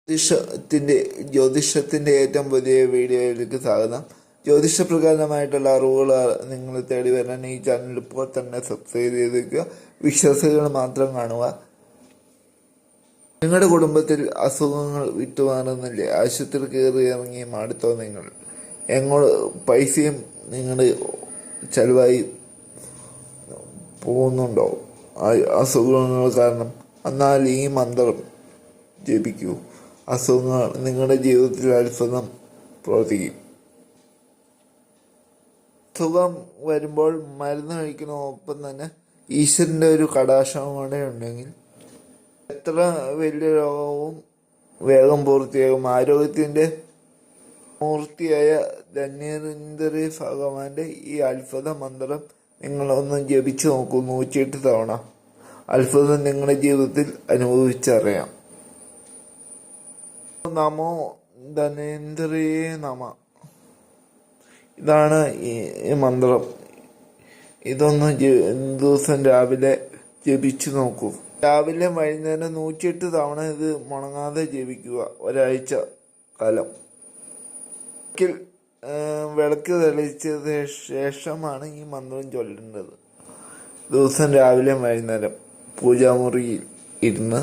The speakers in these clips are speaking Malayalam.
ജ്യോതിഷത്തിൻ്റെ ജ്യോതിഷത്തിൻ്റെ ഏറ്റവും പുതിയ വീഡിയോയിലേക്ക് സ്വാഗതം. ജ്യോതിഷപ്രകാരമായിട്ടുള്ള അറിവുകൾ നിങ്ങൾ തേടി വരാൻ ഈ ചാനൽ ഇപ്പോൾ തന്നെ സബ്സ്ക്രൈബ് ചെയ്തേക്കുക. വിശ്വാസികൾ മാത്രം കാണുക. നിങ്ങളുടെ കുടുംബത്തിൽ അസുഖങ്ങൾ വിട്ടുമാറുന്നില്ലേ? ആശുപത്രി കയറി ഇറങ്ങി മടുത്തോ നിങ്ങൾ? പൈസയും നിങ്ങളുടെ ചെലവായി പോകുന്നുണ്ടോ അസുഖങ്ങൾ കാരണം? എന്നാൽ ഈ മന്ത്രം ജപിക്കൂ. അസുഖങ്ങൾ നിങ്ങളുടെ ജീവിതത്തിൽ അത്ഭുതം പ്രവർത്തിക്കും. സുഖം വരുമ്പോൾ മരുന്ന് കഴിക്കുന്നതോടൊപ്പം തന്നെ ഈശ്വരൻ്റെ ഒരു കടാക്ഷവും കൂടെ ഉണ്ടെങ്കിൽ എത്ര വലിയ രോഗവും വേഗം പൂർത്തിയാകും. ആരോഗ്യത്തിൻ്റെ മൂർത്തിയായ ധന്വന്തരി ഭഗവാന്റെ ഈ അത്ഭുത മന്ത്രം നിങ്ങളൊന്ന് ജപിച്ചു നോക്കൂ 108 തവണ. അത്ഭുതം നിങ്ങളുടെ ജീവിതത്തിൽ അനുഭവിച്ചറിയാം. നമോ ധന്വന്തരിയേ നമ. ഇതാണ് ഈ മന്ത്രം. ഇതൊന്ന് ദിവസം രാവിലെ ജപിച്ചു നോക്കൂ. രാവിലെ വൈകുന്നേരം 108 തവണ ഇത് മുടങ്ങാതെ ജപിക്കുക. ഒരാഴ്ച കാലം. വിളക്ക് തെളിച്ചത് ശേഷമാണ് ഈ മന്ത്രം ചൊല്ലേണ്ടത്. ദിവസം രാവിലെ വൈകുന്നേരം പൂജാമുറിയിൽ ഇരുന്ന്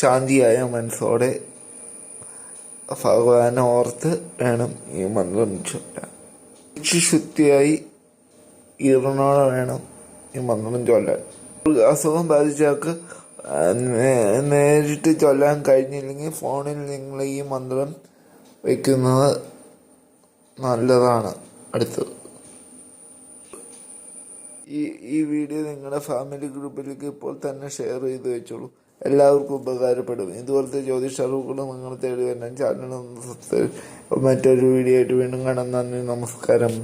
ശാന്തിയായ മനസ്സോടെ ഭഗവാനെ ഓർത്ത് വേണം ഈ മന്ത്രം ചൊല്ലാൻ. ശുദ്ധിയായി ഈറനോടെ വേണം ഈ മന്ത്രം ചൊല്ലാൻ. അസുഖം ബാധിച്ചവർക്ക് നേരിട്ട് ചൊല്ലാൻ കഴിഞ്ഞില്ലെങ്കിൽ ഫോണിൽ നിങ്ങൾ ഈ മന്ത്രം വയ്ക്കുന്നത് നല്ലതാണ്. അടുത്തത് ഈ വീഡിയോ നിങ്ങളുടെ ഫാമിലി ഗ്രൂപ്പിലേക്ക് ഇപ്പോൾ തന്നെ ഷെയർ ചെയ്ത് വെച്ചോളൂ. എല്ലാവർക്കും ഉപകാരപ്പെടും. ഇതുപോലത്തെ ജ്യോതിഷ അറിവുകൾ നിങ്ങൾ തേടി വരാൻ ചാനൽ ഒന്ന് സബ്സ്ക്രൈബ്. മറ്റൊരു വീഡിയോ ആയിട്ട് വീണ്ടും കാണാം. നന്ദി, നമസ്കാരം.